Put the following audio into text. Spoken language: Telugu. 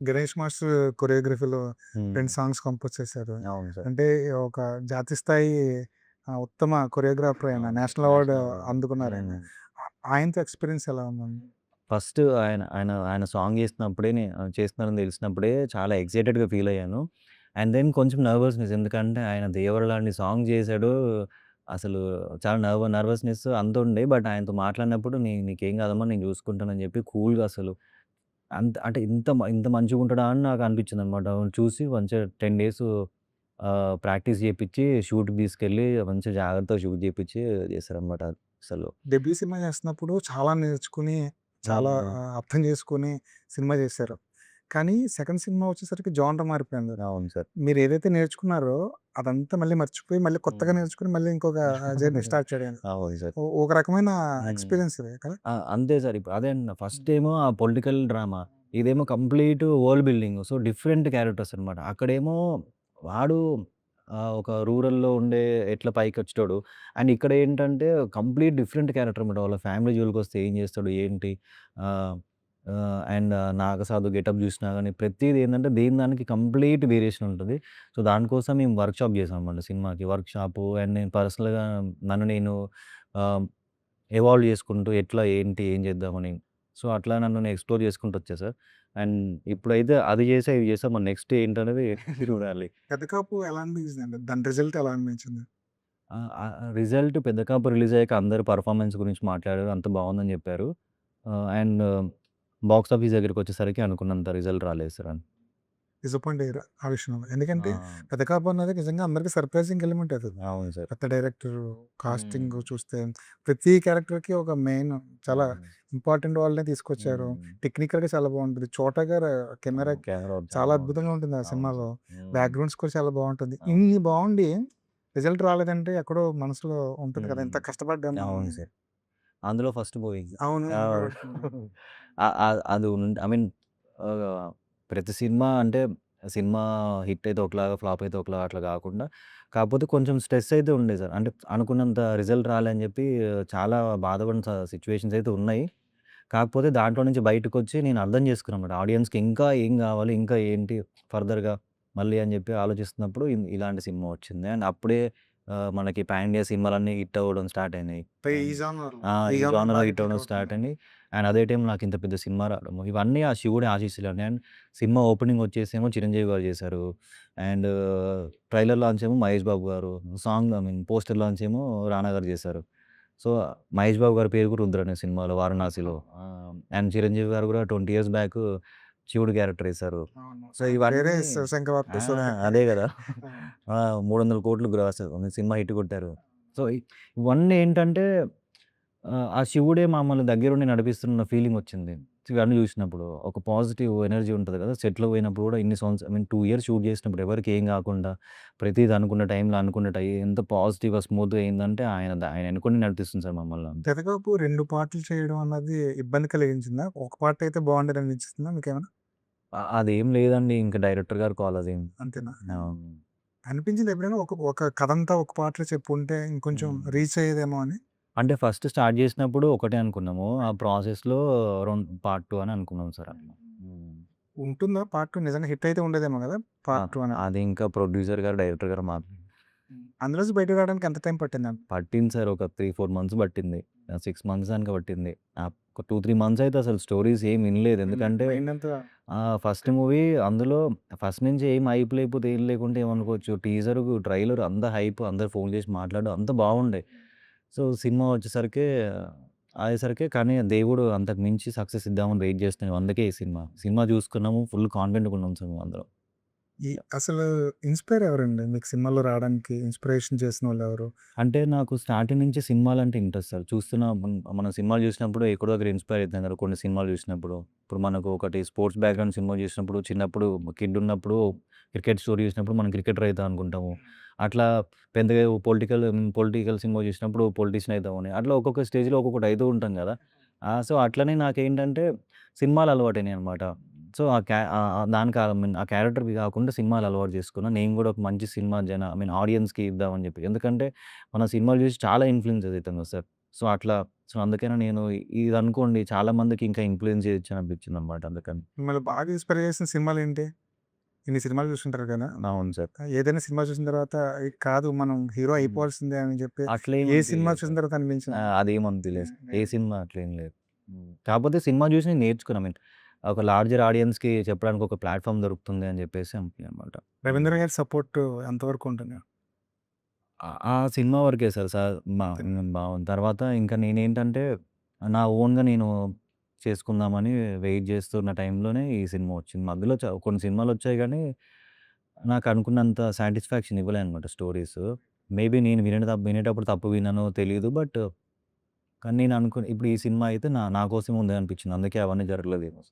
గణేష్ మాస్టర్ కొరియోగ్రఫీలో హ్మ్. 2 సాంగ్స్ కంపోజ్ చేశారు. అవును సార్. అంటే ఒక జాతీయ స్థాయి ఉత్తమ కొరియోగ్రాఫర్ ఆయన అవును sir. National award national award. అందుకున్నారాయన. హ్మ్. ఆయనతో ఎక్స్‌పీరియన్స్ ఎలా ఉందండి? ఫస్ట్ ఆయన ఆయన ఆయన సాంగ్ చేసినప్పుడే చేస్తున్నారని తెలిసినప్పుడే చాలా ఎక్సైటెడ్‌గా ఫీల్ అయ్యాను. అండ్ దెన్ కొంచెం నర్వస్‌నెస్ ఎందుకంటే ఆయన 'దేవర' లాంటి సాంగ్ చేసాడు. అసలు చాలా నర్వస్‌నెస్ అంతా ఉండే. బట్ ఆయనతో మాట్లాడినప్పుడు నీకేం కాదమ్మా నేను చూసుకుంటానని చెప్పి కూల్‌గా అసలు అంటే ఇంత మంచిగుంటాడా అని నాకు అనిపించిందనమాట. చూసి మంచిగా 10 డేస్ ప్రాక్టీస్ చేపిచ్చి షూట్‌కి తీసుకెళ్ళి మంచిగా జాగ్రత్తగా షూట్ చేపిచ్చి చేశారనమాట అసలు. డెబ్యూ సినిమా చేస్తున్నప్పుడు చాలా నేర్చుకుని, చాలా హ్మ్. అర్థం చేసుకొని సినిమా చేశారు. కానీ సెకండ్ సినిమా వచ్చేసరికి జోనర్ మారిపోయింది. అవును సార్. మీరేదైతే నేర్చుకున్నారో అదంతా మళ్ళీ మర్చిపోయి, మళ్ళీ కొత్తగా హ్మ్. నేర్చుకొని మళ్ళీ ఇంకొక జర్నీ స్టార్ట్ చేయడం. అవును సార్. ఒక రకమైన హ్మ్. ఎక్స్‌పీరియన్స్ ఇది కదా! అంతే సార్. ఇప్పుడు అదే అంటున్నా. ఫస్టేమో ఆ పొలిటికల్ డ్రామా. ఇదేమో complete world building. So, different characters అనమాట. అక్కడేమో వాడు ఒక రూరల్‌లో ఉండే ఎట్లా పైకొచ్చేటోడు. అండ్ ఇక్కడేంటంటే కంప్లీట్ డిఫరెంట్ క్యారెక్టర్ అనమాట. వాళ్ళ ఫ్యామిలీ జోలికొస్తే ఏం చేస్తాడు? ఏంటి? ఆహ్, అండ్ నాగసాధు గెటప్ చూసినా గాని ప్రతీది ఏందంటే దేని దానికి కంప్లీట్ వేరియేషన్ ఉంటది. సో, దానికోసం మేము వర్క్‌షాప్ చేసామన్నమాట సినిమాకి. వర్క్‌షాపు అండ్ నేను పర్సనల్‌గా నన్ను నేను ఆహ్ ఎవాల్వ్ చేసుకుంటూ ఎట్లా, ఏంటి, ఏం చేద్దామని. సో, అట్లా నన్ను నేను ఎక్స్‌ప్లోర్ చేసుకుంటూ వచ్చా సార్. అండ్ ఇప్పుడైతే అది చేసా, ఇది చేసా. మరి నెక్స్ట్ ఏంటనేది చూడాలి. 'పెద్ద కాపు' ఎలా అనిపించిందండి? దాని రిజల్ట్ ఎలా అనిపించింది? రిజల్ట్ పెద్ద కాపు రిలీజ్ అయ్యాక అందరూ పెర్ఫార్మన్స్ గురించి మాట్లాడారు. అంత బావుందని చెప్పారు. అండ్ బాక్స్ ఆఫీస్ దగ్గరికొచ్చేసరికి అనుకున్నంత రిజల్ట్ రాలేదు సార్. డిసప్పాయింట్ అయ్యారు ఆ విషయంలో. ఎందుకంటే ఆ! 'పెద్ద కాపు' అన్నది నిజంగా అందరికి సర్ప్రైజింగ్ ఎలిమెంట్ అది. అవును సార్. కొత్త డైరెక్టరు, కాస్టింగ్ హ్మ్. చూస్తే ప్రతి క్యారెక్టర్‌కి ఒక మెయిన్ చాలా అవును. ఇంపార్టెంట్ వాళ్ళనే తీసుకొచ్చారు. హ్మ్. టెక్నికల్‌గా చాలా బావుంటది. 'చోటా' గారు కెమెరా అవును. కెమెరా వర్క్ చాలా చాలా అద్భుతంగా బావుంటది. ఉంటుంది ఆ అవును సినిమాలో. సార్. హ్మ్. బ్యాక్‌గ్రౌండ్ స్కోర్ చాలా బావుంటుంది. అవును. ఇన్ని బావుండి రిజల్ట్ రాలేదంటే ఎక్కడో మనసులో ఉంటుంది కదా! హ్మ్. ఇంత కష్టపడ్డాము అవును అని. సార్. అందులో ఫస్ట్ మూవీ. అవును. ఆ! అది ఐ మీన్ ఆహ్, ప్రతి సినిమా అంటే సినిమా హిట్ అయితే ఒకలాగా, ఫ్లాప్ అయితే ఒకలాగా అట్లా గాకుండా, కాకపోతే కొంచెం స్ట్రెస్ అయితే ఉండేది సార్. అంటే అనుకున్నంత రిజల్ట్ రాలే అని జెప్పి చాలా బాధపడిన సిట్యుయేషన్స్ అయితే ఉన్నాయి. కాకపోతే దాంట్లో నుంచి బయటకొచ్చి నేను అర్థం చేసుకున్నానన్నమాట. ఆడియన్స్‌కి ఇంకా ఏం గావాలి? ఇంకా ఏంటి ఫర్దర్‌గా మళ్ళీ అని జెప్పి ఆలోచిస్తున్నప్పుడు ఇలాంటి సినిమా వచ్చింది. అండ్ అప్పుడే మనకి పాన్ ఇండియా సినిమాలన్నీ హిట్ అవ్వడం స్టార్ట్ అయినాయి. ఈ జోనర్‌లో. ఆ! ఈ ఈ జోనర్ జోనర్‌లో బాగా హిట్ క్లిక్ అవ్వడం అవుతుంది. స్టార్ట్ అయింది. అండ్ అదే టైంలో నాకింత పెద్ద సినిమా రావడము. ఇవన్నీ ఆ శివుడి ఆశీస్సులండి. అండ్ సినిమా ఓపెనింగ్ వచ్చేసేమో చిరంజీవి గారు చేశారు. అండ్ ట్రైలర్ లాంచ్ ఏమో మహేష్ బాబు గారు. సాంగ్ పోస్టర్ లాంచ్ ఏమో రానా గారు చేశారు. సో, మహేష్ బాబు గారి పేరు కూడా రుద్రనే సినిమాలో 'వారణాసిలో'. అండ్ చిరంజీవి గారు కూడా 20 ఇయర్స్ బ్యాక్ శివుడు క్యారెక్టర్ ఎసారు. అవును. సో, ఆయన పేరే ఇవన్నీ 'శివశంకరవరప్రసాద్' అదే గదా! ఆ! 300,00,00,000 గ్రాస్ సినిమా హిట్ కొట్టారు. సో, ఇవన్నీ ఏంటంటే ఆ శివుడే మమ్మల్ని దగ్గరుండి నడిపిస్తున్న ఫీలింగొచ్చింది. ఇవన్నీ జూసినప్పుడు. ఒక పాజిటివ్ ఎనర్జీ ఉంటది గదా! సెట్‌లో పోయినప్పుడు గూడా ఇన్ని ఐ మీన్ 2 ఇయర్స్ షూట్ జేసినప్పుడు ఎవరికీ ఏం గాకుండా ప్రతీది అనుకున్న టైంలో అనుకున్నట్టు అయ్యి ఎంత పాజిటివ్‌గా, స్మూత్‌గా అయిందంటే ఆయన ఎనకుండి నడిపిస్తుంది సార్ మమ్మల్ని అంతే. 'పెదకాపు' 2 పార్టులు చేయడం అన్నది ఇబ్బంది కలిగించిందా? ఒక పార్ట్ అయితే బావుండేదనిపించిందా మీకేమైనా? అదేం లేదండి. ఇంక డైరెక్టర్ గారి కాల్ అదేం. అంతేనా? అవును. అనిపించిందా ఎప్పుడైనా ఒక ఒక కథంతా ఒక పార్ట్‌లో చెప్పుంటే ఇంకొంచెం హ్మ్. రీచ్ అయ్యేదేమో అని? అంటే ఫస్ట్ స్టార్ట్ జేసినప్పుడు ఒకటే అనుకున్నాము. ఆ ప్రాసెస్‌లో పార్ట్ 2 అని అనుకున్నాం సార్ అట్లా. హ్మ్. ఉంటుందా పార్ట్ 2 నిజంగా హిట్ అయితే ఉండేదేమో గదా! ఆ! పార్ట్ 2 అని. అది ఇంకా ప్రొడ్యూసర్ గారు, డైరెక్టర్ గారు అందులో నుంచి బయటకి రావడానికి ఎంత టైం పట్టిందండి? పట్టింది సార్. ఒక 3, 4 మంత్స్ పట్టింది. 6 మంత్స్ దాకా పట్టింది. ఒక 2, 3 మంత్స్ అయితే అసలు స్టోరీస్ ఏమి వినలేదు. ఎందుకంటే మైండ్ అంతా ఫస్ట్ మూవీ అందులో ఫస్ట్ నుంచి ఏం హైప్ లేకపోతే ఏం లేకుంటే ఏమనుకోవచ్చు. టీజరు, ట్రైలర్ అంతా హైప్ అందరూ ఫోన్ చేసి మాట్లాడడం అంతా బాగుండే. సో, సినిమా వచ్చేసరికి అయ్యేసరికి కానీ దేవుడు అంతకు మించి సక్సెస్ ఇద్దామని వెయిట్ చేస్తున్నాం. అందుకే ఈ సినిమా. సినిమా చూసుకున్నాము. ఫుల్ కాన్ఫిడెంట్‌గా ఉన్నాం సార్ మేమందరం. అసలు ఇన్‌స్పైర్ ఎవరండి? మీకు సినిమాలో రావడానికి ఇన్‌స్పిరేషన్ చేసినోళ్ళెవరు? అంటే నాకు స్టార్టింగ్ నుంచి సినిమాలంటే ఇంట్రెస్ట్ సార్. మనం సినిమాలు చూసినప్పుడు ఎక్కడో దగ్గర ఇన్‌స్పైర్ అయితాం కదా! కొన్ని సినిమాలు చూసినప్పుడు. ఇప్పుడు మనకు ఒకటి స్పోర్ట్స్ బ్యాక్‌గ్రౌండ్ సినిమా చూసినప్పుడు చిన్నప్పుడు కిడ్ ఉన్నప్పుడు క్రికెట్ స్టోరీ చూసినప్పుడు మనం క్రికెటర్ అయితా అనుకుంటాము. అట్లా పెద్దగా పొలిటికల్ సినిమా చూసినప్పుడు పొలిటీషియన్ అయితామని. అట్లా ఒక్కొక్క స్టేజ్‌లో ఒక్కొక్కటి అయితూ ఉంటాం కదా! సో, అట్లనే నాకేంటంటే సినిమాలు అలవాటయినాయన్నమాట. సో, దానికి ఆ క్యారెక్టర్‌వి కాకుండా సినిమాలు అలవాటు చేసుకున్నా. నేను కూడా ఒక మంచి సినిమా ఐ మీన్ ఆడియన్స్‌కి ఇద్దామని చెప్పి. ఎందుకంటే మనం సినిమాలు చూసి చాలా ఇన్‌ఫ్లూయెన్స్ అయితాం కదా సార్. సో, అట్లా సో, అందుకనే నేను ఇదనుకోండి చాలా మందికి ఇంకా ఇన్‌ఫ్లూయెన్స్ చేయొచ్చననిపించిందనమాట అందుకని. మిమ్మల్ని బాగా ఇన్‌స్పైర్ చేసిన సినిమాలేంటి? ఇన్ని సినిమాలు చూసుంటారు కదా! అవును సార్. ఏదైనా సినిమా చూసిన తర్వాత కాదు మనం హీరో హ్మ్. అయిపోవాల్సిందే అని చెప్పి అట్లేం ఏ సినిమా అనిపియలేదు చూసిన సార్. తర్వాత అనిపించింది? అదేం అనిపియలేదు సార్. ఏ సినిమా అట్లేం లేదు. కాకపోతే సినిమా చూసి నేను నేర్చుకున్నా. ఒక లార్జర్ ఆడియన్స్‌కి చెప్పడానికి ఒక ప్లాట్‌ఫార్మ్ దొరుకుతుంది అని చెప్పేసి అనిపియనమాట. హ్మ్. 'రవీంద్ర' గారి సపోర్ట్ ఎంతవరకు ఉంటుంది? ఆ సినిమా వరకే సార్. అంతే. బావుంది. తర్వాత ఇంకా నేనేంటంటే, నా ఓన్‌గా నేను చేసుకుందామని వెయిట్ చేస్తున్న టైంలోనే ఈ సినిమా వచ్చింది. మధ్యలో కొన్ని సినిమాలొచ్చాయి గానీ, నాకనుకున్నంత సాటిస్ఫాక్షన్ ఇవ్వలే అనమాట స్టోరీస్. మేబీ నేను వినేటప్పుడు తప్పు విన్నానో తెలీదు. కానీ నేను ఇప్పుడు ఈ సినిమా అయితే నా నా కోసమే ఉంది అనిపించింది. అందుకే అవన్నీ జరగలేదేమో.